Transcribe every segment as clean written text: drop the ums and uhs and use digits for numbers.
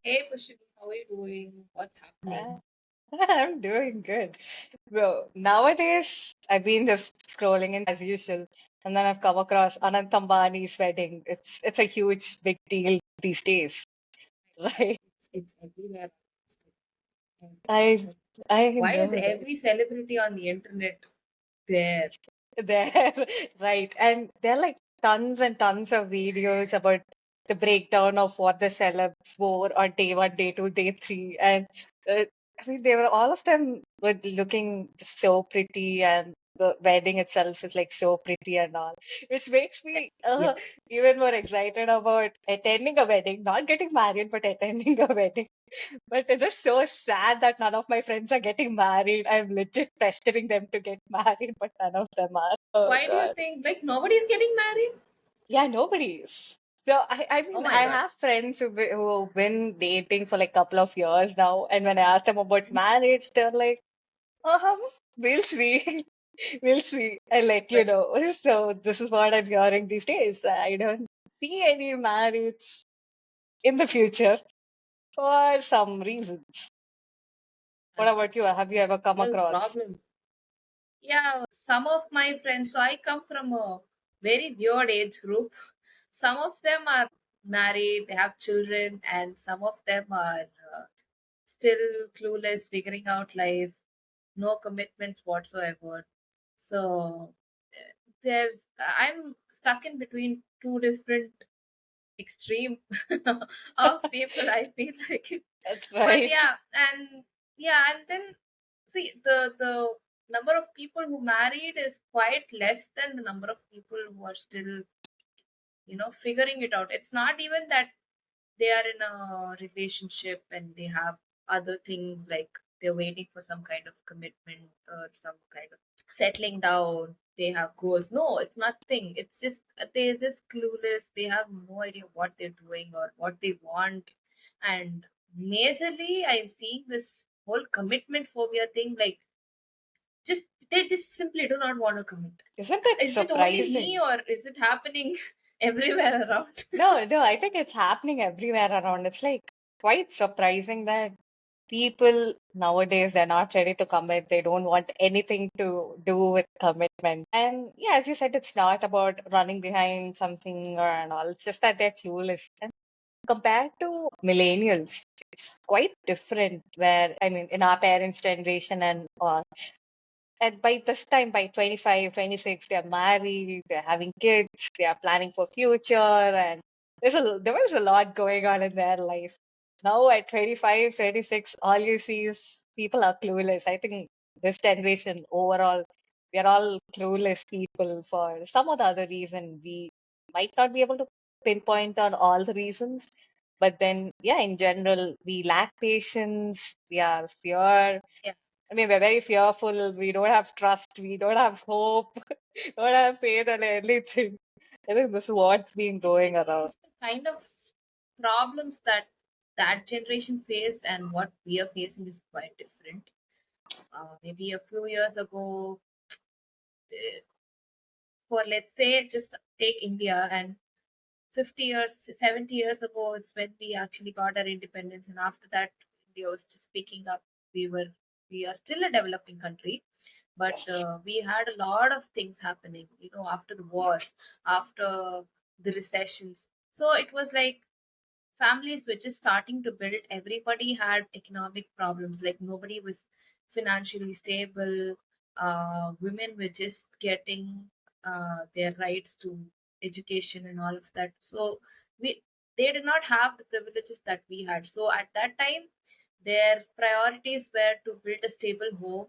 Hey Pushpi, how are you doing? What's Uh, happening? I'm doing good. Bro, nowadays I've been just scrolling in as usual, and then I've come across Anant Ambani's wedding. It's a huge big deal these days, right? It's everywhere. It's like I everywhere. I Why is know, right? every celebrity on the internet there? There, right. And there are like tons and tons of videos about the breakdown of what the celebs wore on day one, day two, day three. And I mean, they were all of them were looking just so pretty, and the wedding itself is like so pretty and all, which makes me Yeah. even more excited about attending a wedding, not getting married, but attending a wedding. But it's just so sad that none of my friends are getting married. I'm legit pestering them to get married, but none of them are. Oh Why do you God. think like nobody's getting married? Yeah, nobody's. So I Oh mean, my I God. have friends who've been dating for like a couple of years now, and when I ask them about marriage, they're like, we'll see, we'll see. I'll let you Well, know. So this is what I'm hearing these days. I don't see any marriage in the future for some reasons. What about you? that's Have you ever a come real across? problem. Yeah, some of my friends, so I come from a very weird age group. Some of them are married, they have children, and some of them are still clueless, figuring out life, no commitments whatsoever. So I'm stuck in between two different extreme of people. I feel like it, That's but right. and then see the number of people who married is quite less than the number of people who are still figuring it out. It's not even that they are in a relationship and they have other things like they're waiting for some kind of commitment or some kind of settling down, they have goals. No, it's nothing. It's just they're just clueless. They have no idea what they're doing or what they want. And majorly I'm seeing this whole commitment phobia thing, like just they just simply do not want to commit. Isn't it Is it only me surprising? or is it happening everywhere around? No, no, I think it's happening everywhere around. It's like quite surprising that people nowadays they're not ready to commit. They don't want anything to do with commitment. And yeah, as you said, it's not about running behind something or and all. It's just that they're clueless. And compared to millennials, it's quite different. Where I mean, in our parents' generation and by this time, by 25, 26, they're married, they're having kids, they are planning for future, and there was a lot going on in their life. Now at 25, 26, all you see is people are clueless. I think this generation overall, we are all clueless people for some or the other reason. We might not be able to pinpoint on all the reasons, but then, yeah, in general, we lack patience, we are fear, Yeah. I mean, we're very fearful. We don't have trust. We don't have hope. Don't have faith in anything. I think this is what's been I going think it's around. just the kind of problems that that generation faced and what we are facing is quite different. Maybe a few years ago, for let's say, just take India, and 50 years, 70 years ago, it's when we actually got our independence. And after that, India was just picking up. We are still a developing country, but we had a lot of things happening, after the wars, after the recessions. So it was like families were just starting to build. Everybody had economic problems, like nobody was financially stable. Women were just getting their rights to education and all of that. So we they did not have the privileges that we had. So at that time, their priorities were to build a stable home.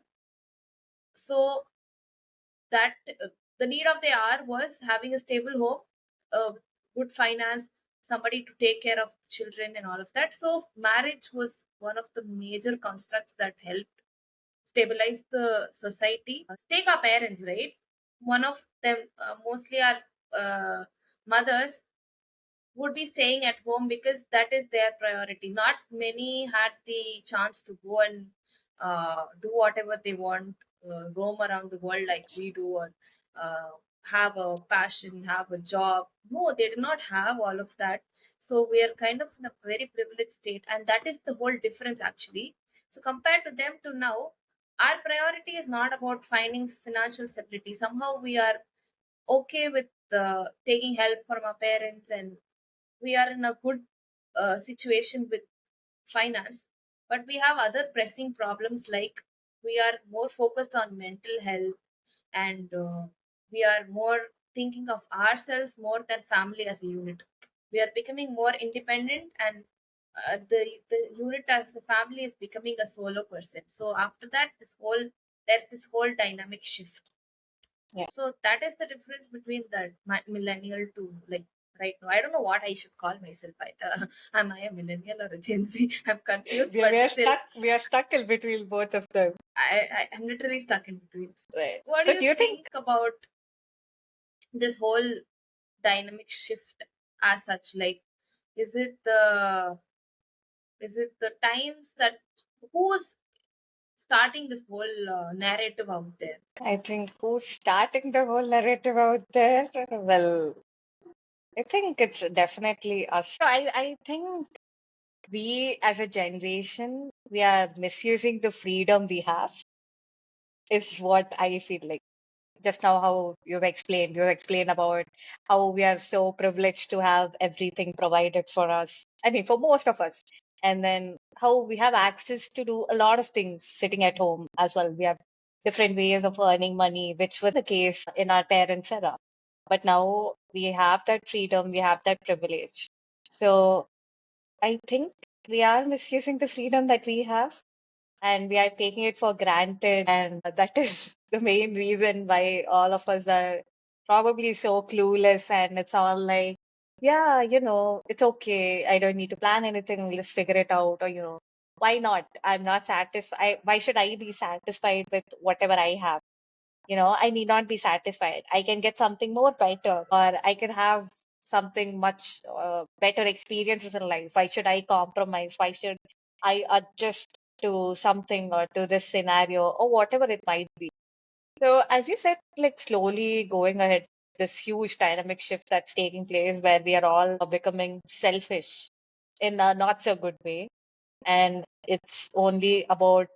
So that the need of the hour was having a stable home, good finance, somebody to take care of the children and all of that. So marriage was one of the major constructs that helped stabilize the society. Take our parents, right? One of them, mostly our mothers, would be staying at home because that is their priority. Not many had the chance to go and do whatever they want, roam around the world like we do, or have a passion, have a job. No, they do not have all of that. So we are kind of in a very privileged state, and that is the whole difference actually. So compared to them to now, our priority is not about finding financial stability. Somehow we are okay with taking help from our parents, and we are in a good situation with finance. But we have other pressing problems, like we are more focused on mental health, and we are more thinking of ourselves more than family as a unit. We are becoming more independent, and the unit as a family is becoming a solo person. So after that, there's this whole dynamic shift. Yeah. So that is the difference between the millennial to like right now. I don't know what I should call myself. Am I a millennial or a Gen Z? I'm confused, We but are still, stuck. We are stuck in between both of them. I'm literally stuck in between. Right. What do So you do you think? think about this whole dynamic shift as such? Like, is it the is it the times that who's starting this whole narrative out there? I think who's starting the whole narrative out there? Well, I think it's definitely us. So I think we as a generation, we are misusing the freedom we have, is what I feel like. Just now, how you've explained about how we are so privileged to have everything provided for us. I mean, for most of us. And then how we have access to do a lot of things sitting at home as well. We have different ways of earning money, which was the case in our parents' era. But now we have that freedom, we have that privilege. So I think we are misusing the freedom that we have, and we are taking it for granted. And that is the main reason why all of us are probably so clueless. And it's all like, yeah, it's okay. I don't need to plan anything. We'll just figure it out. Or, why not? I'm not satisfied. Why should I be satisfied with whatever I have? I need not be satisfied. I can get something more better, or I can have something much better experiences in life. Why should I compromise? Why should I adjust to something or to this scenario or whatever it might be? So, as you said, like slowly going ahead, this huge dynamic shift that's taking place where we are all becoming selfish in a not so good way. And it's only about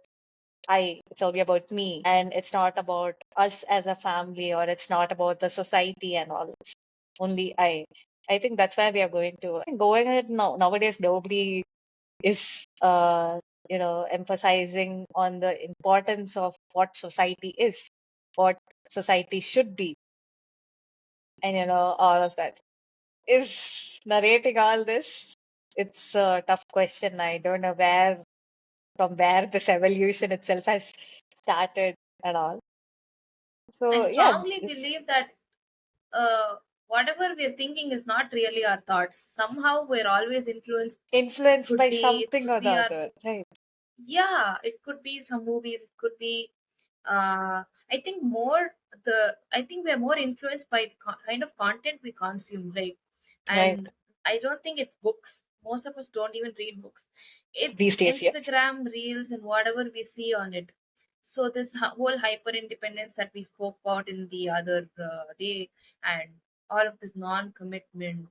it's only about me, and it's not about us as a family, or it's not about the society and all. It's only I. I think that's where we are going ahead now. Nowadays, nobody is, emphasizing on the importance of what society is, what society should be, and all of that. Is narrating all this? It's a tough question. I don't know from where this evolution itself has started and all. I So yeah, strongly this believe that whatever we're thinking is not really our thoughts. Somehow we're always influenced. influenced Could by be, it something could or the be our, other, right? yeah, it could be some movies, it could be I think more I think we're more influenced by the kind of content we consume, right? Right. And I don't think it's books. Most of us don't even read books. It's These days, yes. Instagram reels and whatever we see on it. So this whole hyper independence that we spoke about in the other day, and all of this non-commitment,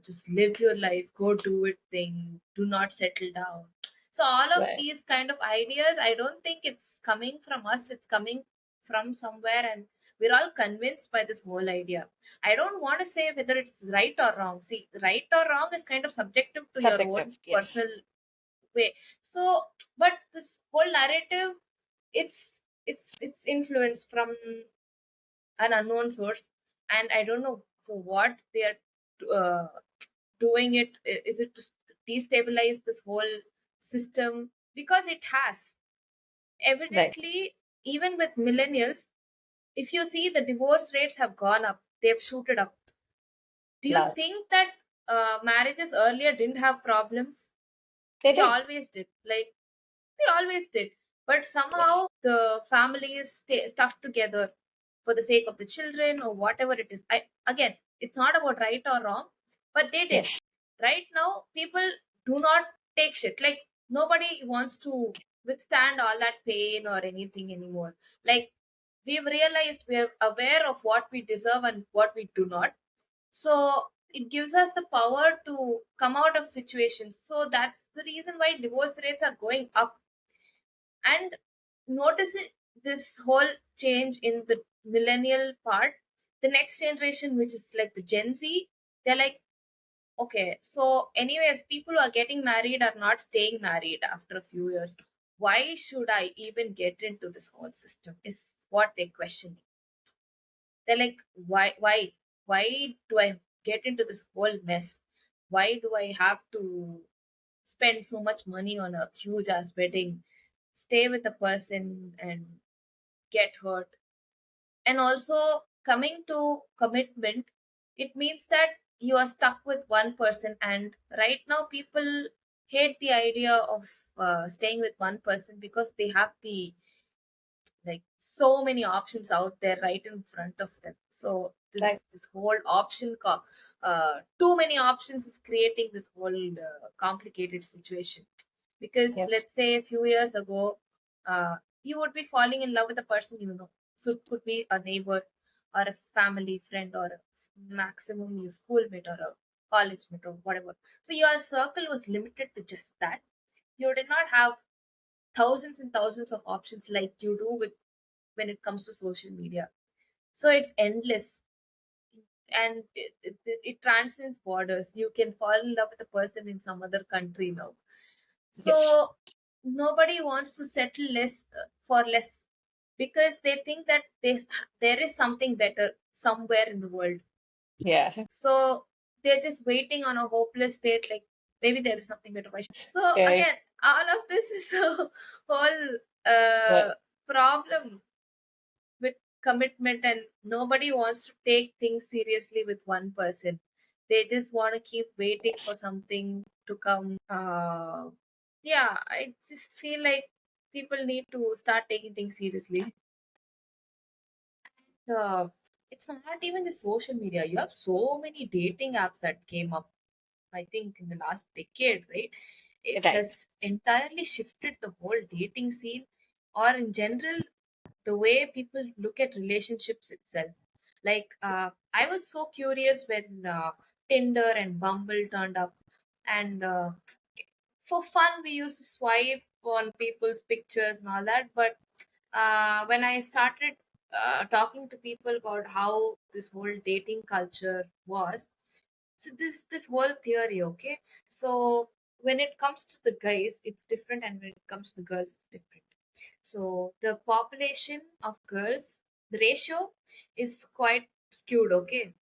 just live your life, go do it thing, do not settle down. So all of Right. these kind of ideas, I don't think it's coming from us, it's coming from somewhere, and we're all convinced by this whole idea. I don't want to say whether it's right or wrong. See, right or wrong is kind of subjective to your own Subjective, yes. personal way. So, but this whole narrative, it's influenced from an unknown source, and I don't know for what they are uh, doing it. Is it to destabilize this whole system? Because it has Right. evidently, even with millennials, if you see the divorce rates have gone up, they've shooted up. Do you Love. think that marriages earlier didn't have problems? They They did. always did. Like, they always did. But Yes. somehow the families stuck together for the sake of the children or whatever it is. Again, it's not about right or wrong, but they did. Yes. Right now, people do not take shit. Like, nobody wants to withstand all that pain or anything anymore. Like, we've realized we're aware of what we deserve and what we do not. So it gives us the power to come out of situations. So that's the reason why divorce rates are going up. And notice this whole change in the millennial part, the next generation, which is like the Gen Z, they're like, okay, so anyways, people who are getting married are not staying married after a few years. Why should I even get into this whole system? Is what they question. They're like, why do I get into this whole mess? Why do I have to spend so much money on a huge ass wedding, stay with a person and get hurt? And also, coming to commitment, it means that you are stuck with one person. And right now, people hate the idea of staying with one person because they have the like so many options out there right in front of them. So Right. this whole too many options is creating this whole complicated situation. Because Yes. let's say a few years ago, you would be falling in love with a person, you know, so it could be a neighbor or a family friend or a maximum your schoolmate or a college mate or whatever. So your circle was limited to just that. You did not have thousands and thousands of options like you do with when it comes to social media. So it's endless, and it transcends borders. You can fall in love with a person in some other country now. Yes. So nobody wants to settle less for less, because they think that there is something better somewhere in the world. Yeah. So they're just waiting on a hopeless state, like maybe there is something better. So Yeah. again, all of this is a whole Right. problem with commitment, and nobody wants to take things seriously with one person. They just want to keep waiting for something to come. Yeah, I just feel like people need to start taking things seriously. uh, it's not even the social media. You have so many dating apps that came up, I think, in the last decade, right? It Right. has entirely shifted the whole dating scene, or in general the way people look at relationships itself. Like, I was so curious when Tinder and Bumble turned up, and for fun we used to swipe on people's pictures and all that. But when I started talking to people about how this whole dating culture was, so this whole theory, okay, so when it comes to the guys it's different, and when it comes to the girls it's different. So the population of girls, the ratio is quite skewed. Okay,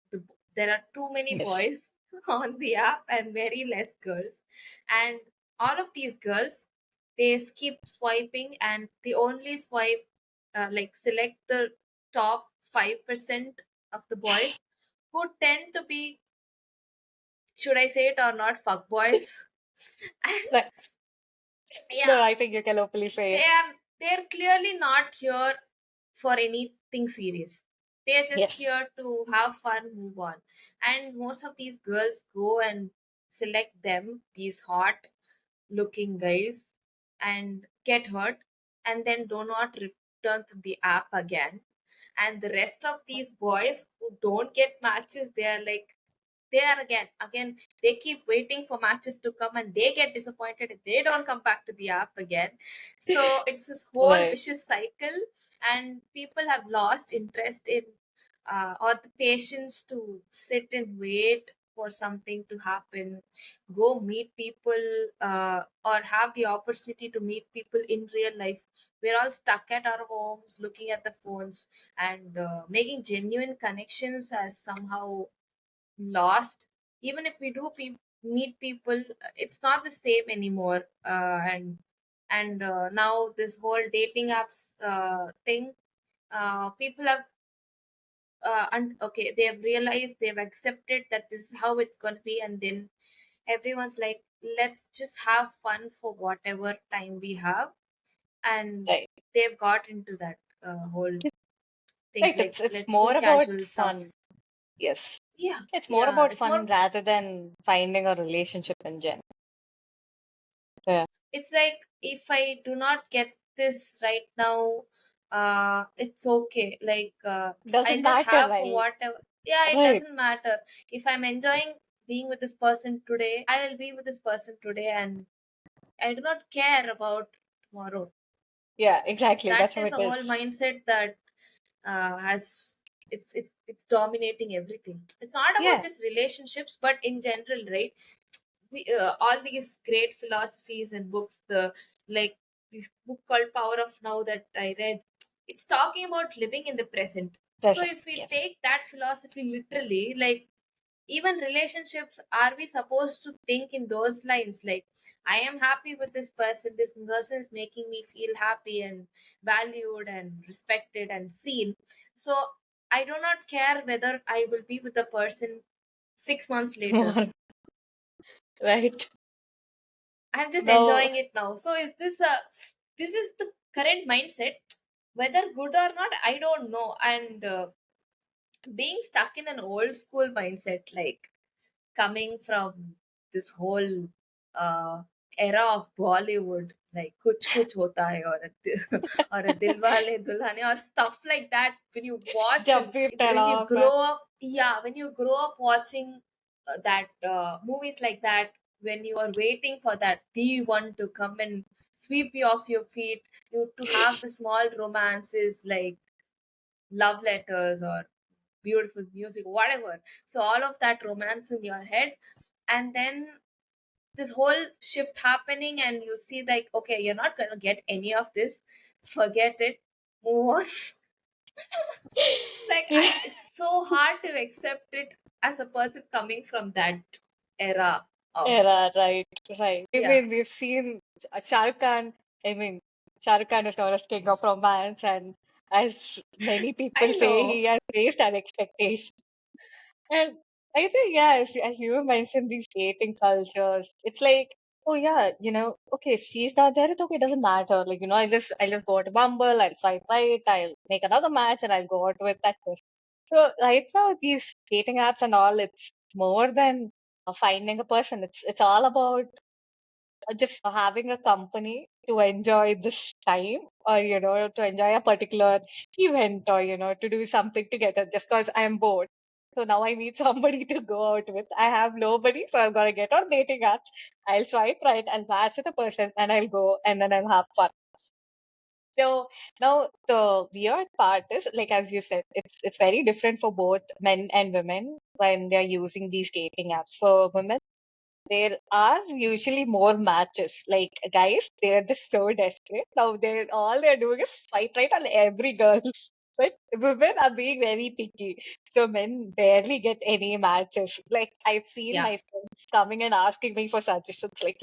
there are too many Yes. boys on the app and very less girls, and all of these girls, they keep swiping and they only swipe, like select the top 5% of the boys who tend to be, should I say it or not, fuck boys. And Right. No, yeah, I think you can openly say they it. are they're clearly not here for anything serious. They're just Yes. here to have fun, move on. And most of these girls go and select them, these hot looking guys, and get hurt, and then do not return to the app again. And the rest of these boys who don't get matches, they are like, they are again they keep waiting for matches to come, and they get disappointed if they don't come back to the app again. So it's this whole Right. vicious cycle, and people have lost interest in or the patience to sit and wait for something to happen, go meet people, or have the opportunity to meet people in real life. We're all stuck at our homes looking at the phones, and making genuine connections has somehow lost. Even if we do meet people, it's not the same anymore. And now this whole dating apps thing, people have okay, they have realized, they've accepted that this is how it's going to be, and then everyone's like, let's just have fun for whatever time we have. And Right. they've got into that whole thing, Right. like It's let's do more about casual fun. stuff. Yes. Yeah, It's more yeah, about it's more. fun rather than finding a relationship in general. Yeah. It's like, if I do not get this right now, it's okay. Doesn't I'll just matter, have for right? whatever. Yeah, it Right. doesn't matter. If I'm enjoying being with this person today, I will be with this person today, and I do not care about tomorrow. Yeah, exactly. That That's how is it the whole is. mindset that has it's dominating everything. It's not about Yeah, just relationships, but in general, right? All these great philosophies and books, like this book called Power of Now that I read, it's talking about living in the present. So present. if we Yes. take that philosophy literally, like, even relationships, are we supposed to think in those lines, like, I am happy with this person is making me feel happy and valued and respected and seen, so I do not care whether I will be with the person 6 months later. Right. I'm just No, enjoying it now. So this is the current mindset, whether good or not, I don't know. And being stuck in an old school mindset, like coming from this whole uh, era of Bollywood, like Kuch Kuch Hota Hai, or or a Dilwale Dulhania, or stuff like that. When you watched, jump you tell when you off. grow up, yeah, when you grow up watching that movies like that, when you are waiting for that the one to come and sweep you off your feet, you to have the small romances like love letters or beautiful music, whatever. So all of that romance in your head, and then this whole shift happening, and you see, like, okay, you're not gonna get any of this. Forget it. Move on. It's so hard to accept it as a person coming from that era of, Era, right, right. I yeah. mean, we've seen Shah Rukh Khan. I mean, Shah Rukh Khan is known as king of romance, and as many people I say, know. he has raised our expectations. And I think, yeah, as you mentioned, these dating cultures, it's like, oh yeah, okay, if she's not there, it's okay, it doesn't matter. Like, I'll just go to Bumble, I'll swipe right, I'll make another match, and I'll go out with that person. So right now, these dating apps and all, it's more than finding a person. It's all about just having a company to enjoy this time, or to enjoy a particular event, or to do something together just because I'm bored. So now I need somebody to go out with. I have nobody, so I'm gonna get on dating apps. I'll swipe right, I'll match with a person, and I'll go, and then I'll have fun. So now the weird part is, like as you said, it's very different for both men and women when they're using these dating apps. For women, there are usually more matches. Like guys, they're just so desperate. Now they're doing is swipe right on every girl. But women are being very picky. So men barely get any matches. Like I've seen Yeah, my friends coming and asking me for suggestions, like,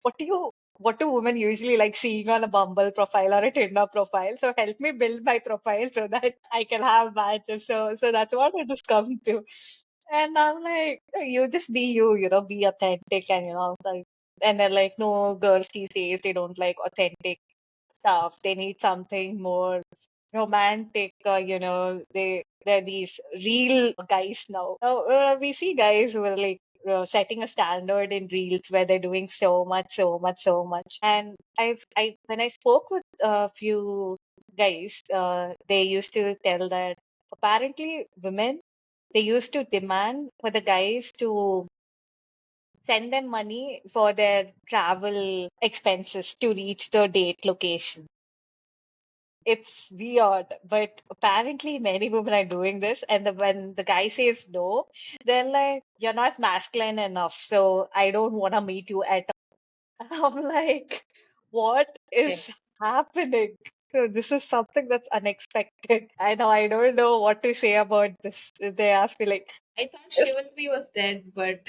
what do you what do women usually like seeing on a Bumble profile or a Tinder profile? So help me build my profile so that I can have matches. So that's what it has come to. And I'm like, you just be you, be authentic, and like, and they're like, no, girls these days they don't like authentic stuff. They need something more romantic. They're these real guys now. Now we see guys who are like setting a standard in reels where they're doing so much, so much, so much. And I when I spoke with a few guys, they used to tell that apparently women, they used to demand for the guys to send them money for their travel expenses to reach the date location. It's weird, but apparently many women are doing this. And when the guy says no, they're like, "You're not masculine enough, so I don't want to meet you at all." I'm like, what okay. is happening? So this is something that's unexpected. I don't know what to say about this. They ask me like, I thought chivalry was dead, but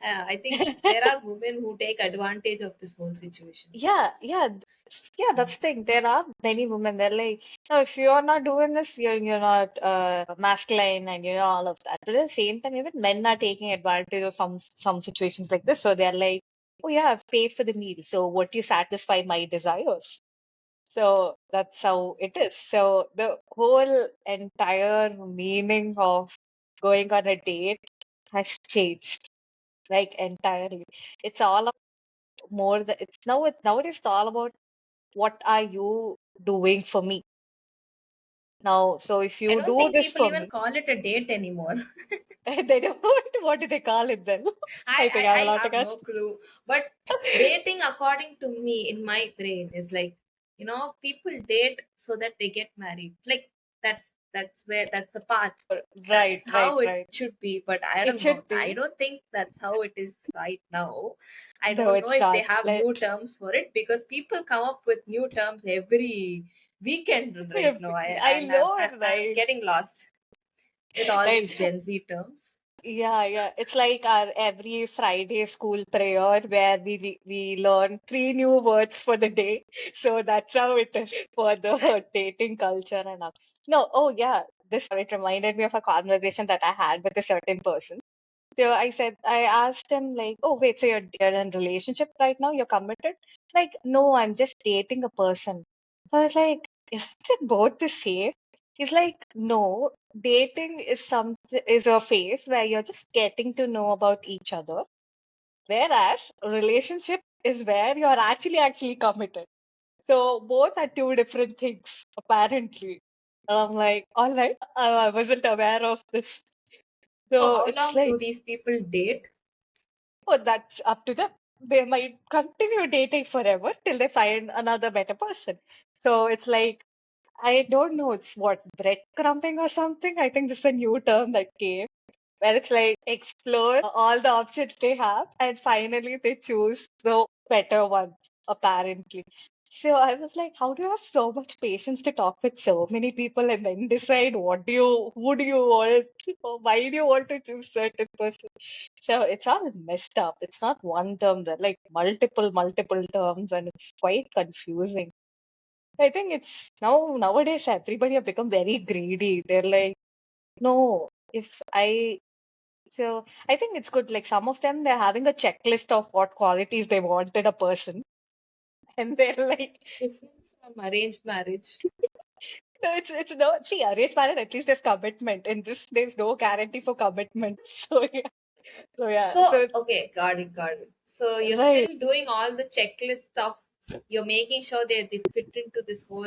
I think there are women who take advantage of this whole situation. Yeah, yeah, yeah, that's the thing. There are many women. They're like, no, if you're not doing this, you're not masculine, and all of that. But at the same time, even men are taking advantage of some situations like this. So they're like, oh yeah, I've paid for the meal, so what you satisfy my desires. So that's how it is. So the whole entire meaning of going on a date has changed, like entirely. It's all more the it's now it nowadays it's all about what are you doing for me. Now, so if I you don't do think this people for even me, call it a date anymore. they don't, what do they call it then? I think I'm I allowed to have no guess. clue. But dating, according to me, in my brain, is like, people date so that they get married. Like that's the path. Right, That's right, how it right. should be. But I It don't know. should I be. don't think that's how it is right now. I No, don't know it's if they not. have new terms for it because people come up with new terms every weekend right now. I know, I'm right? getting lost with all Right. these Gen Z terms. Yeah, yeah. It's like our every Friday school prayer where we learn three new words for the day. So that's how it is for the dating culture and all. No, oh yeah, this it reminded me of a conversation that I had with a certain person. So I asked him like, oh wait, so you're in a relationship right now? You're committed? Like, no, I'm just dating a person. So I was like, isn't it both the same? He's like, no, dating is a phase where you're just getting to know about each other, whereas a relationship is where you're actually committed. So both are two different things, apparently. And I'm like, all right, I wasn't aware of this. So So how it's long like, do these people date? oh, that's up to them. They might continue dating forever till they find another better person. So it's like, I don't know, it's what, breadcrumbing or something? I think this is a new term that came where it's like explore all the options they have and finally they choose the better one, apparently. So I was like, how do you have so much patience to talk with so many people and then decide who do you want, or why do you want to choose certain person? So it's all messed up. It's not one term, there are like multiple terms, and it's quite confusing. I think it's nowadays everybody have become very greedy. They're like, no, if I so I think it's good. Like some of them, they're having a checklist of what qualities they want in a person, and they're like, It's different from arranged marriage. no, it's no. See, arranged marriage, at least there's commitment. In this, there's no guarantee for commitment. So yeah, So, so okay, got it. So you're right, still doing all the checklist stuff. You're making sure they fit into this whole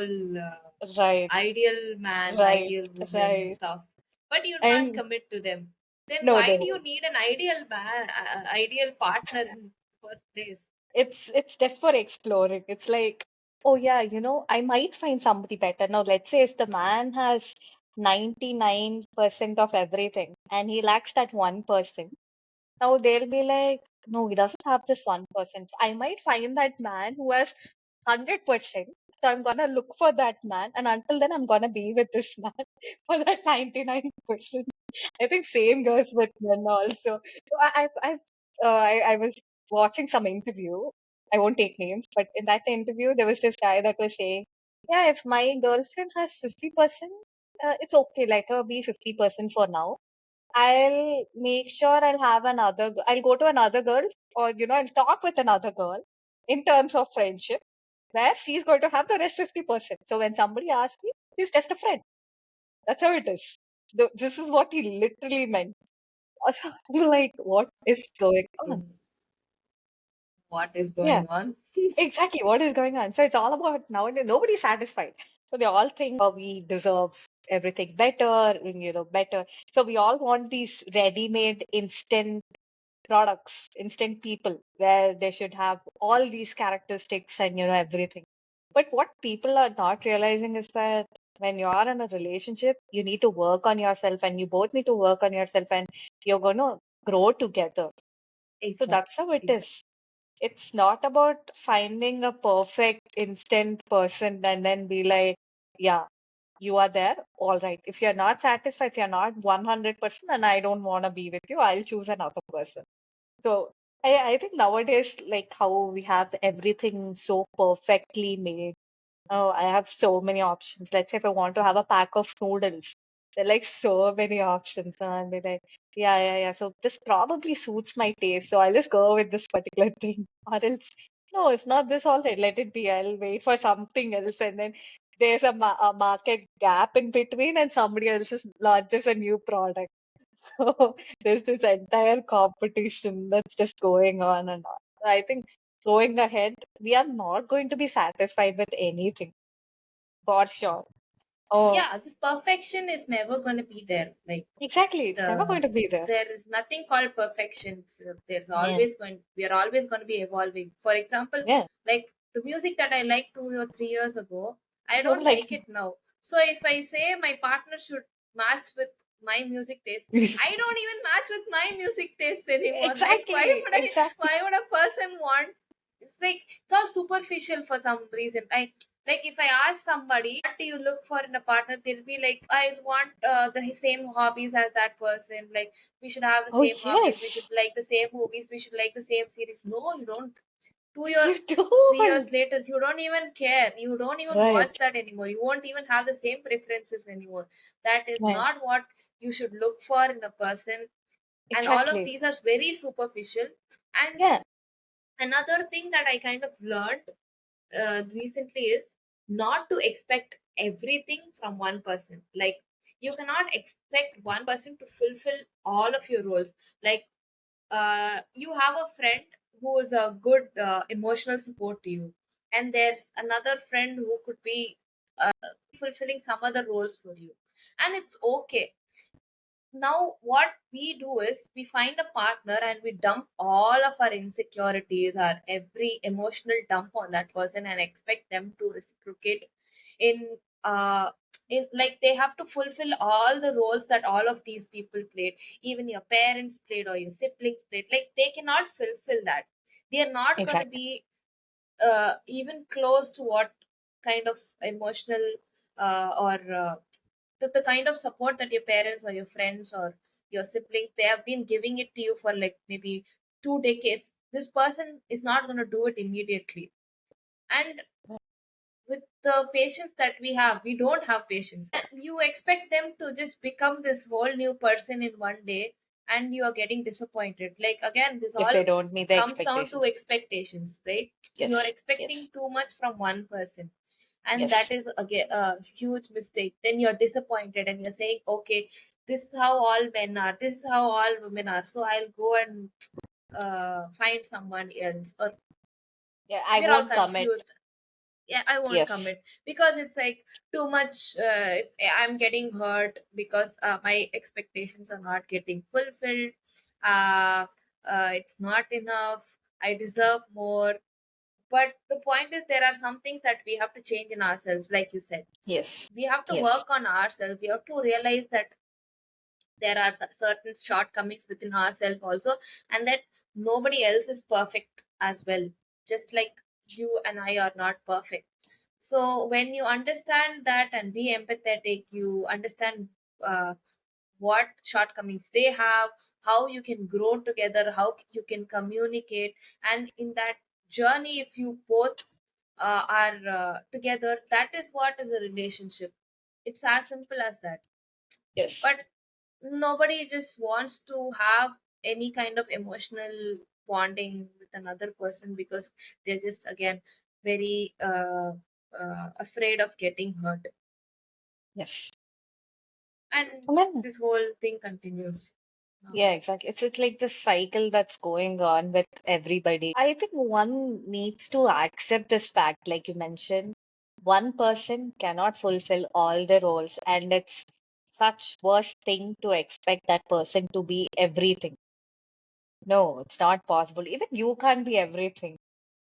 right, ideal man, right, ideal woman right, stuff. But you can't and commit to them. Then no, why they do you won't. need an ideal man, ideal partner in the first place? It's just for exploring. It's like, oh yeah, I might find somebody better. Now, let's say if the man has 99% of everything and he lacks that 1%. Now they'll be like, no, he doesn't have this 1%. So I might find that man who has 100%. So I'm gonna look for that man, and until then, I'm gonna be with this man for that 99%. I think same goes with men also. So I was watching some interview. I won't take names, but in that interview, there was this guy that was saying, yeah, if my girlfriend has 50%, it's okay. Let her be 50% for now. I'll make sure I'll go to another girl, or, I'll talk with another girl in terms of friendship where she's going to have the rest 50%. So when somebody asks me, she's just a friend. That's how it is. This is what he literally meant. I'm like, what is going on? In what is Yeah, going on? exactly. What is going on? So it's all about nowadays, nobody's satisfied. So they all think we deserve everything better, better. So we all want these ready-made instant products, instant people, where they should have all these characteristics and everything. But what people are not realizing is that when you are in a relationship, you need to work on yourself, and you both need to work on yourself, and you're going to grow together. So Exactly. that's how it Exactly. is. It's not about finding a perfect instant person and then be like, yeah, you are there. All right. If you're not satisfied, if you're not 100%, and I don't want to be with you, I'll choose another person. So I think nowadays, like how we have everything so perfectly made. Oh, I have so many options. Let's say if I want to have a pack of noodles, there are like so many options. And I'll be like, yeah, yeah, yeah. So this probably suits my taste. So I'll just go with this particular thing. Or else, no, if not this, all right, let it be. I'll wait for something else. And then there's a market gap in between, and somebody else just launches a new product. So there's this entire competition that's just going on and on. I think going ahead, we are not going to be satisfied with anything for sure. Oh, yeah, this perfection is never going to be there. Like exactly. It's never going the to be there. there is nothing called perfection. So there's Yeah. always going we are always going to be evolving. For example, Yeah. like the music that I liked 2 or 3 years ago, I You don't don't like like it now. So if I say my partner should match with my music taste, I don't even match with my music taste anymore. Like exactly. Exactly. why would a person want, it's like it's all superficial for some reason. Like if I ask somebody, what do you look for in a partner, they'll be like, I want the same hobbies as that person. Like we should have the Oh, same hobbies. We should yes. like the same movies. We should like the same series. No, you don't. You 3 years don't. later, you don't even care. You don't even Right. watch that anymore. You won't even have the same preferences anymore. That is Right. not what you should look for in a person. And all of Exactly. these are very superficial. And Yeah. another thing that I kind of learned recently is not to expect everything from one person. Like you cannot expect one person to fulfill all of your roles. Like you have a friend who is a good emotional support to you, and there's another friend who could be fulfilling some other roles for you, and it's okay. Now what we do is we find a partner and we dump all of our insecurities, our every emotional dump on that person, and expect them to reciprocate in uh like they have to fulfill all the roles that all of these people played, even your parents played or your siblings played. Like they cannot fulfill that. They are not going to Exactly. be even close to what kind of emotional or the kind of support that your parents or your friends or your siblings, they have been giving it to you for like maybe 2 decades. This person is not going to do it immediately. And with the patience that we don't have patience. And you expect them to just become this whole new person in one day, and you are getting disappointed. Like again, this If all they don't meet the comes down to expectations. expectations, right? You are Yes. expecting Yes. too much from one person, and that Yes. is again a huge mistake. Then you're disappointed and you're saying, okay, this is how all men are, this is how all women are, so I'll go and find someone else. Or Yeah. I we're all won't commit. confused. Yeah, I won't Yes. commit because it's like too much. I'm getting hurt because my expectations are not getting fulfilled. uh, it's not enough. I deserve more. But the point is, there are some things that we have to change in ourselves. Like you said, Yes. we have to Yes. work on ourselves. We have to realize that there are certain shortcomings within ourselves also, and that nobody else is perfect as well, just like you and I are not perfect. So when you understand that and be empathetic, you understand uh, what shortcomings they have, how you can grow together, how you can communicate. And in that journey, if you both are together, that is what is a relationship. It's as simple as that. Yes. But nobody just wants to have any kind of emotional bonding with another person because they're just again very afraid of getting hurt. Yes. And And then, this whole thing continues. yeah, exactly. It's like the cycle that's going on with everybody. I think one needs to accept this fact, like you mentioned. One person cannot fulfill all the roles, and it's such worst thing to expect that person to be everything. No, it's not possible. Even you can't be everything.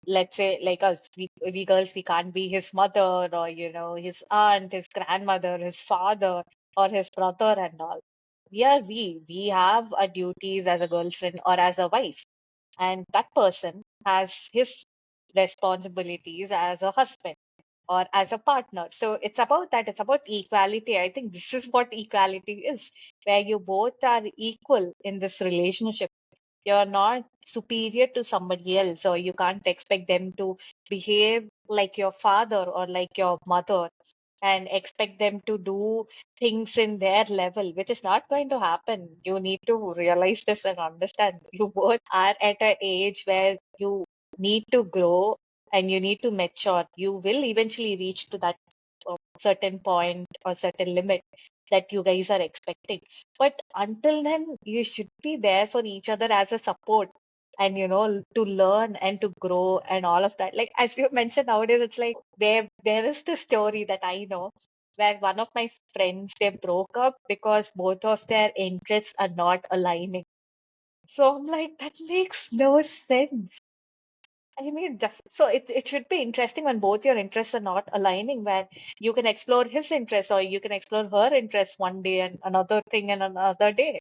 Let's say like us, we girls, we can't be his mother or his aunt, his grandmother, his father, or his brother and all. We have our duties as a girlfriend or as a wife, and that person has his responsibilities as a husband or as a partner. So it's about that. It's about equality. I think this is what equality is, where you both are equal in this relationship. You're not superior to somebody else, or you can't expect them to behave like your father or like your mother and expect them to do things in their level, which is not going to happen. You need to realize this and understand. You both are at an age where you need to grow and you need to mature. You will eventually reach to that certain point or certain limit that you guys are expecting. But until then, you should be there for each other as a support and to learn and to grow and all of that. Like as you mentioned, nowadays it's like there is this story that I know. where one of my friends, they broke up because both of their interests are not aligning. So I'm like, that makes no sense. I mean, so it should be interesting when both your interests are not aligning, where you can explore his interests or you can explore her interests one day and another thing and another day.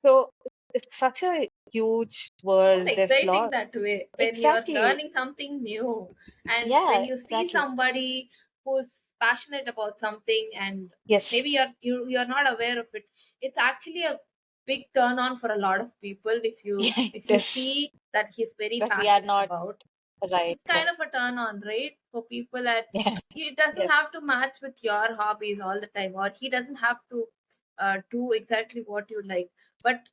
So it's such a huge More world, there's exciting lot. that way when you're Exactly. learning something new, and when Yeah, you see exactly. somebody who's passionate about something, and Yes. maybe you're not aware of it. It's actually a big turn on for a lot of people if you Yeah, it if you is. see that he's very That we are passionate not about. right, It's kind right. of a turn on, right, for people that Yeah. it doesn't Yes. have to match with your hobbies all the time, or he doesn't have to do exactly what you like. But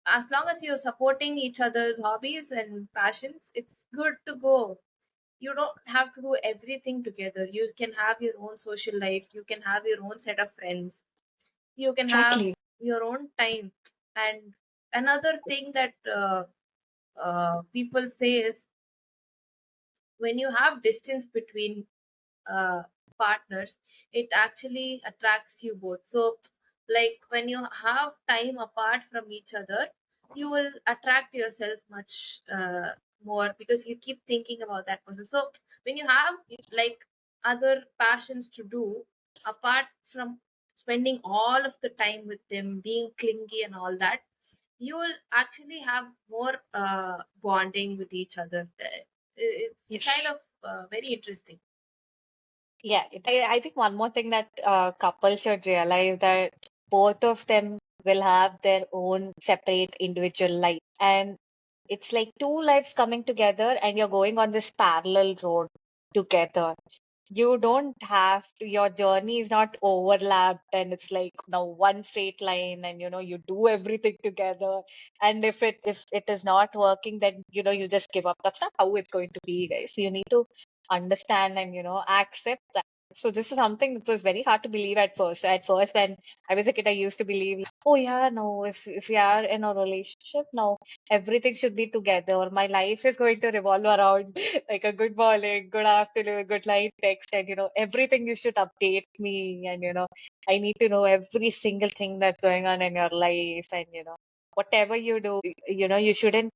as long as you're supporting each other's hobbies and passions, it's good to go. You don't have to do everything together. You can have your own social life, you can have your own set of friends, you can have Exactly. your own time. And another thing that people say is, when you have distance between uh, partners, it actually attracts you both. So like when you have time apart from each other, you will attract yourself much more, because you keep thinking about that person. So when you have Yes. like other passions to do apart from spending all of the time with them, being clingy and all that, you will actually have more bonding with each other. It's kind Yes. of very interesting. Yeah, I think one more thing that couples should realize that both of them will have their own separate individual life. And it's like two lives coming together and you're going on this parallel road together. You don't have to, your journey is not overlapped and it's like now one straight line and you do everything together. And if it is not working, then you just give up. That's not how it's going to be, guys. You need to understand and accept that. So this is something that was very hard to believe at first. At first, when I was a kid, I used to believe, oh yeah, no, if we are in a relationship now, everything should be together. My life is going to revolve around like a good morning, good afternoon, good night text, and everything you should update me, and I need to know every single thing that's going on in your life, and whatever you do, you shouldn't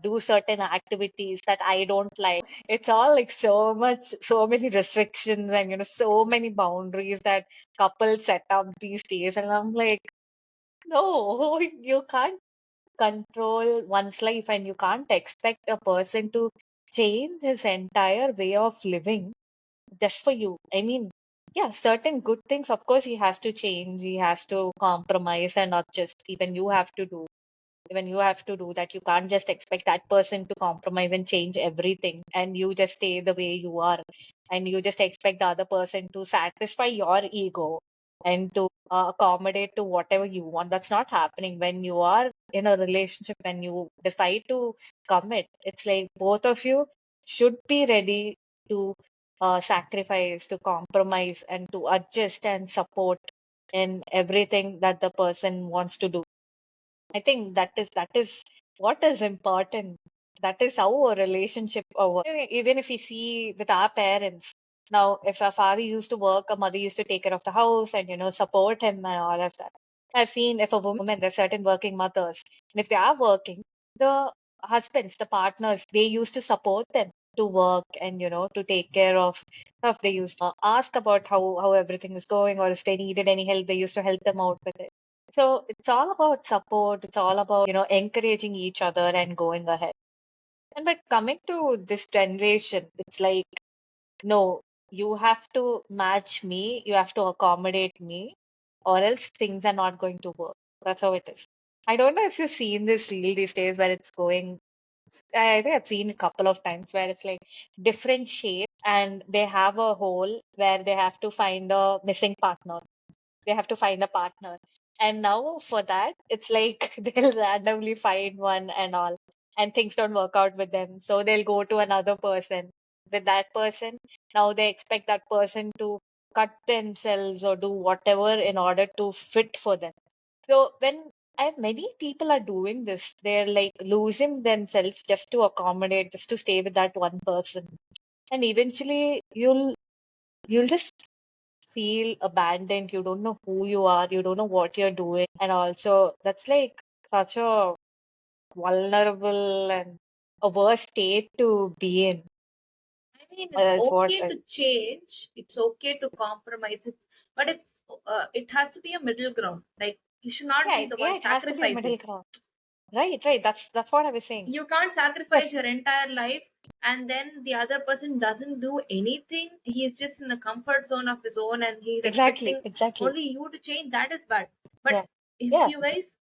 do certain activities that I don't like. It's all like so much, so many restrictions, and so many boundaries that couples set up these days, and I'm like, no, you can't control one's life and you can't expect a person to change his entire way of living just for you. I mean, yeah, certain good things, of course, he has to change, he has to compromise and not just even you have to do that. You can't just expect that person to compromise and change everything and you just stay the way you are. And you just expect the other person to satisfy your ego and to accommodate to whatever you want. That's not happening when you are in a relationship. When you decide to commit, it's like both of you should be ready to sacrifice, to compromise, and to adjust and support in everything that the person wants to do. I think that is what is important. That is how a relationship works. Even if we see with our parents, now if our father used to work, a mother used to take care of the house and support him and all of that. I've seen if a woman, there's certain working mothers, and if they are working, the husbands, the partners, they used to support them to work and to take care of stuff. They used to ask about how everything is going, or if they needed any help, they used to help them out with it. So it's all about support. It's all about, encouraging each other and going ahead. And but coming to this generation, it's like, no, you have to match me, you have to accommodate me, or else things are not going to work. That's how it is. I don't know if you've seen this reel these days where it's going. I think I've seen a couple of times where it's like different shapes and they have a hole where they have to find a missing partner. They have to find a partner. And now for that, it's like they'll randomly find one and all, and things don't work out with them. So they'll go to another person. With that person, now they expect that person to cut themselves or do whatever in order to fit for them. So when many people are doing this, they're like losing themselves just to accommodate, just to stay with that one person. And eventually you'll just feel abandoned. You don't know who you are. You don't know what you're doing. And also, that's like such a vulnerable and a worse state to be in. I mean, it's That's what okay to change. It's okay to compromise. But it has to be a middle ground. Like you should not yeah, be the one yeah, it has to be a middle sacrificing. ground. Right, right. That's what I was saying. You can't sacrifice Yes, your entire life, and then the other person doesn't do anything. He's just in the comfort zone of his own, and he's exactly, expecting exactly. only you to change. That is bad. But Yeah, if yeah, you guys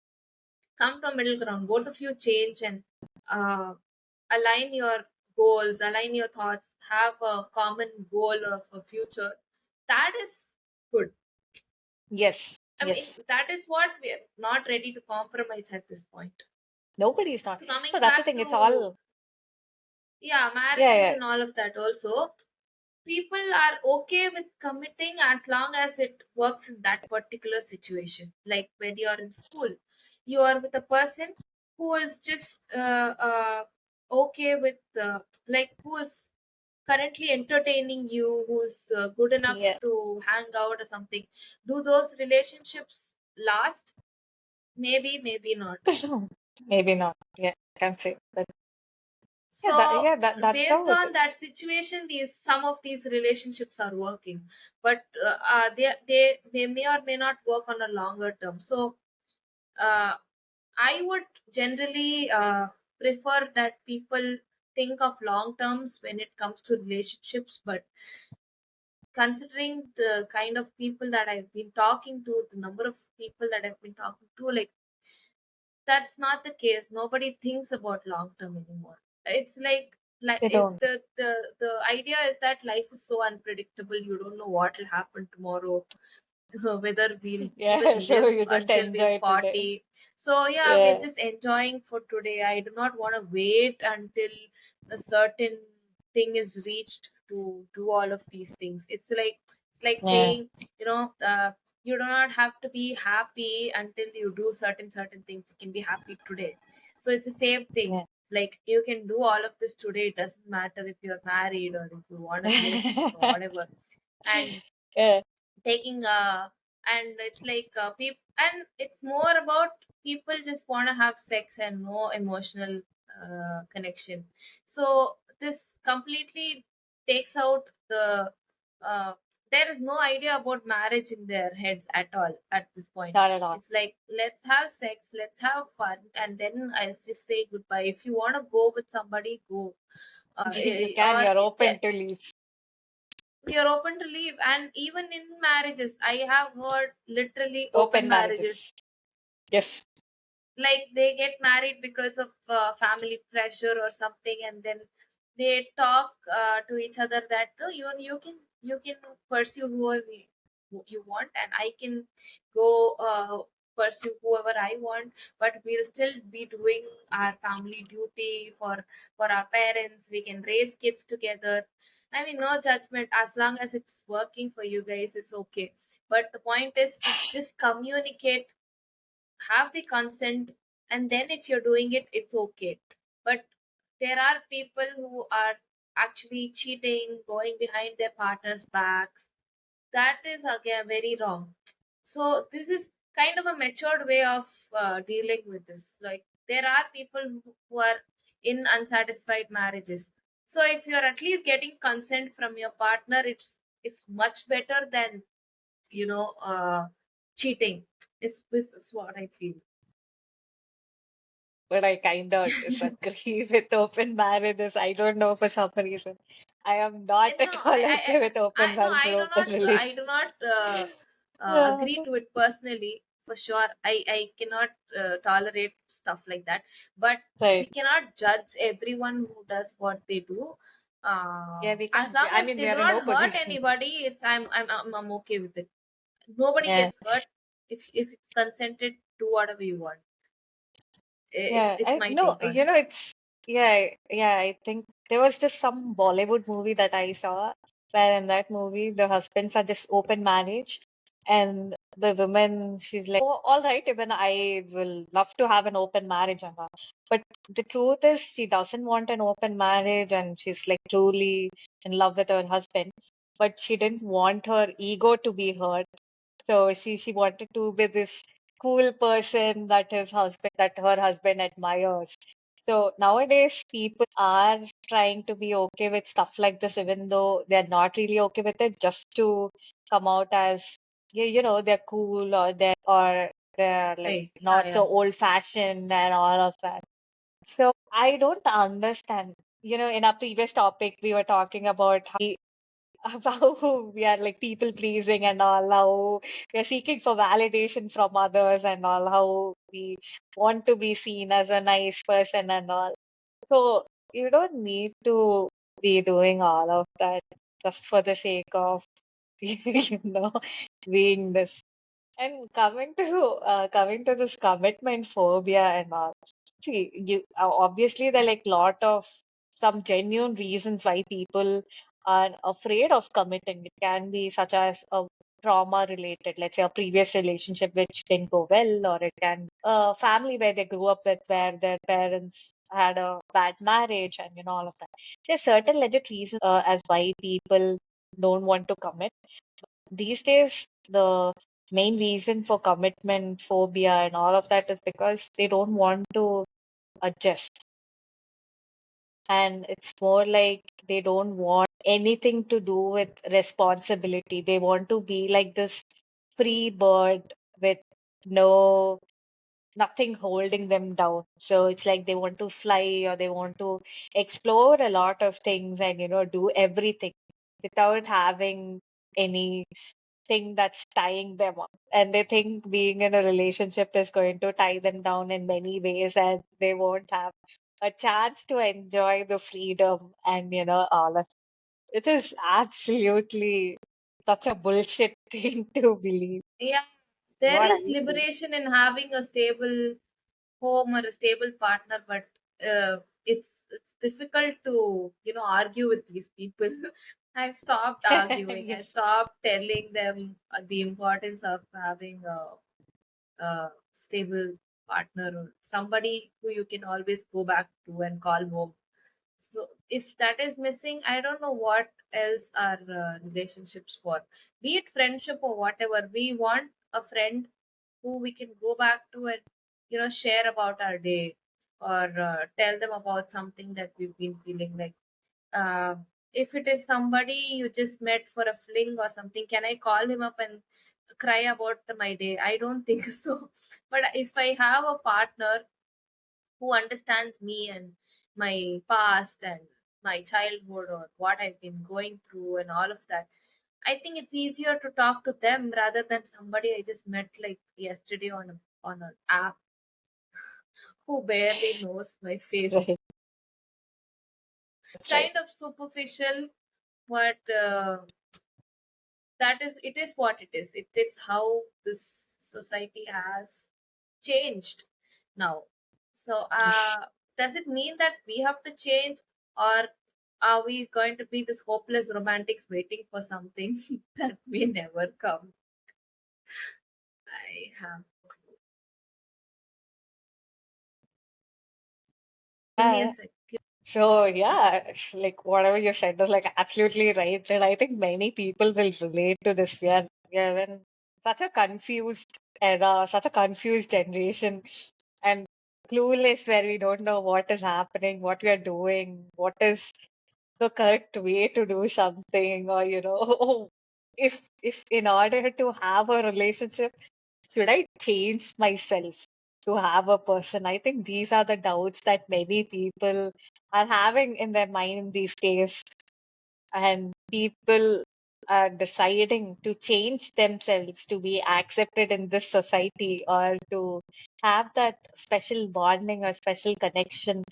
come to a middle ground, both of you change and uh, align your goals, align your thoughts, have a common goal of a future, that is good. yes, I mean, yes. that is what we are not ready to compromise at this point. Nobody's not. So So coming that's the back thing. It's to, all, yeah, yeah, marriages yeah, and all of that also, people are okay with committing as long as it works in that particular situation. Like when you're in school, you are with a person who is just okay with like who is currently entertaining you, who's good enough yeah. to hang out or something. Do those relationships last? Maybe, maybe not. Maybe not. Yeah, I can say. But So that's based how it on that is. situation, these some of these relationships are working, but they may or may not work on a longer term. So uh, I would generally prefer that people think of long terms when it comes to relationships. But considering the kind of people that I've been talking to, the number of people that I've been talking to, like that's not the case. Nobody thinks about long term anymore. It's like They it, don't. the idea is that life is so unpredictable. You don't know what will happen tomorrow, whether we'll Yeah, even so live you just until we're enjoy today. 40. So yeah, we're Yeah, just enjoying for today. I do not want to wait until a certain thing is reached to do all of these things. It's like yeah, saying, you know, you do not have to be happy until you do certain things. You can be happy today. So it's the same thing. yeah. It's like you can do all of this today. It doesn't matter if you're married or if you want a relationship or whatever. And Yeah, taking and it's like and it's more about people just want to have sex and no emotional connection. So this completely takes out the uh, there is no idea about marriage in their heads at all at this point. not at all. It's like, let's have sex, let's have fun, and then I'll just say goodbye. If you want to go with somebody, go. You can, Or you're open to leave. you're open to leave. And even in marriages, I have heard literally open Open marriages. marriages. Yes. Like they get married because of family pressure or something, and then they talk to each other that, oh, you can pursue whoever you want, and I can go pursue whoever I want, but we'll still be doing our family duty for our parents. We can raise kids together. I mean, no judgment, as long as it's working for you guys, it's okay. But the point is, just communicate, have the consent, and then if you're doing it, it's okay. But there are people who are actually cheating, going behind their partner's backs. That is again very wrong. So this is kind of a matured way of dealing with this. Like there are people who are in unsatisfied marriages. So if you're at least getting consent from your partner, it's much better than, cheating. Is what I feel. But I kind of disagree with open marriages. I don't know for some reason. I am not No, at all okay with open no, marriage or open I do relations. not Yeah, agree to it personally. For sure, I cannot tolerate stuff like that. But we right. cannot judge everyone who does what they do. Yeah, we As can't. long I as mean, they we do are in not no hurt position. anybody, it's I'm okay with it. Nobody Yeah. gets hurt if it's consented. Do whatever you want. It's Yeah, it's I my no, take on it. it's yeah, I think there was just some Bollywood movie that I saw where in that movie the husbands are just open marriage and the woman she's like, oh, all right, even I will love to have an open marriage and all. But the truth is she doesn't want an open marriage and she's like truly in love with her husband. but she didn't want her ego to be hurt. So she wanted to be this cool person that her husband admires. So nowadays people are trying to be okay with stuff like this, even though they're not really okay with it, just to come out as they're cool, or they're like Right. Yeah, not so yeah. old fashioned and all of that. So I don't understand. In our previous topic, we were talking about how we are like people pleasing and all, how we are seeking for validation from others and all, how we want to be seen as a nice person and all. So you don't need to be doing all of that just for the sake of, know, being this. And coming to this commitment phobia and all, see, obviously there are like lot of some genuine reasons why people are afraid of committing. It can be such as a trauma related, let's say a previous relationship which didn't go well, or it can a family where they grew up with, where their parents had a bad marriage, and all of that. There's certain legit reasons as why people don't want to commit. These days, the main reason for commitment phobia and all of that is because they don't want to adjust. And it's more like they don't want anything to do with responsibility. They want to be like this free bird with no nothing holding them down. So it's like they want to fly, or they want to explore a lot of things and do everything without having any thing that's tying them up. And they think being in a relationship is going to tie them down in many ways, and they won't have a chance to enjoy the freedom and, all of it. Is absolutely such a bullshit thing to believe. Yeah, there What is I think. liberation in having a stable home or a stable partner, but it's difficult to argue with these people. I've stopped arguing. I Yes. stopped telling them the importance of having a stable partner or somebody who you can always go back to and call home. So if that is missing, I don't know what else are relationships for. Be it friendship or whatever, we want a friend who we can go back to and share about our day, or tell them about something that we've been feeling like. Uh, if it is somebody you just met for a fling or something, can I call him up and cry about my day? I don't think so. But if I have a partner who understands me and my past and my childhood or what I've been going through and all of that, I think it's easier to talk to them rather than somebody I just met like yesterday on an app who barely knows my face. Right. It's That's right. kind of superficial, but that is it is what it is. It is how this society has changed now. So, does it mean that we have to change, or are we going to be this hopeless romantics waiting for something that may never come? I have. Give me a Yeah. sec. So yeah, like whatever you said was like absolutely right. And I think many people will relate to this. We are in such a confused era, such a confused generation, and clueless, where we don't know what is happening, what we are doing, what is the correct way to do something, or if in order to have a relationship, should I change myself to have a person? I think these are the doubts that many people are having in their mind these days, and people are deciding to change themselves to be accepted in this society, or to have that special bonding or special connection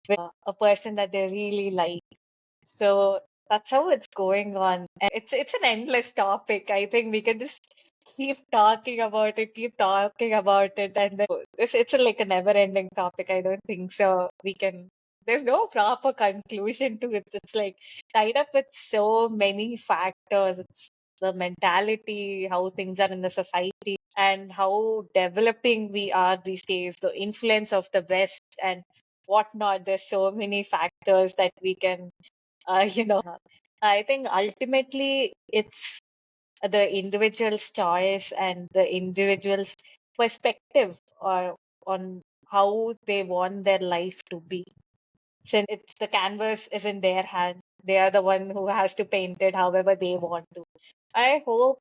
with a person that they really like. So that's how it's going on. And it's an endless topic. I think we can just keep talking about it, and then it's like a never-ending topic. I don't think so. There's no proper conclusion to it. It's like tied up with so many factors. It's the mentality, how things are in the society, and how developing we are these days, the influence of the West and whatnot. There's so many factors that we can I think ultimately it's the individual's choice and the individual's perspective or on how they want their life to be. Since it's the canvas is in their hand, they are the one who has to paint it however they want to. I hope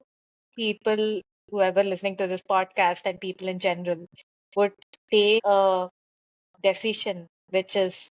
people, whoever listening to this podcast and people in general, would take a decision which is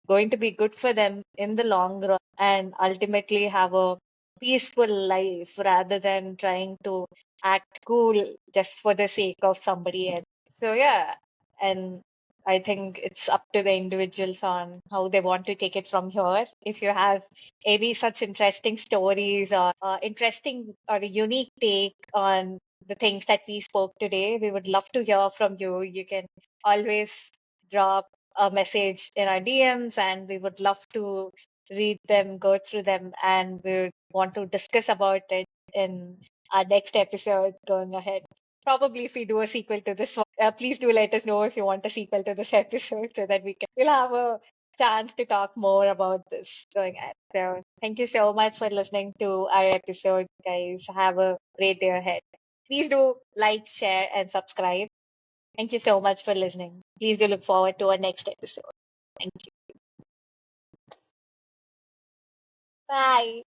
going to be good for them in the long run and ultimately have a peaceful life rather than trying to act cool just for the sake of somebody else. So yeah, and I think it's up to the individuals on how they want to take it from here. If you have any such interesting stories or interesting or a unique take on the things that we spoke today, we would love to hear from you. You can always drop a message in our DMs, and we would love to read them, go through them, and we would want to discuss about it in our next episode going ahead. Probably if we do a sequel to this one, please do let us know if you want a sequel to this episode so that we'll have a chance to talk more about this going ahead. So thank you so much for listening to our episode, guys. Have a great day ahead. Please do like, share, and subscribe. Thank you so much for listening. Please do look forward to our next episode. Thank you. Bye.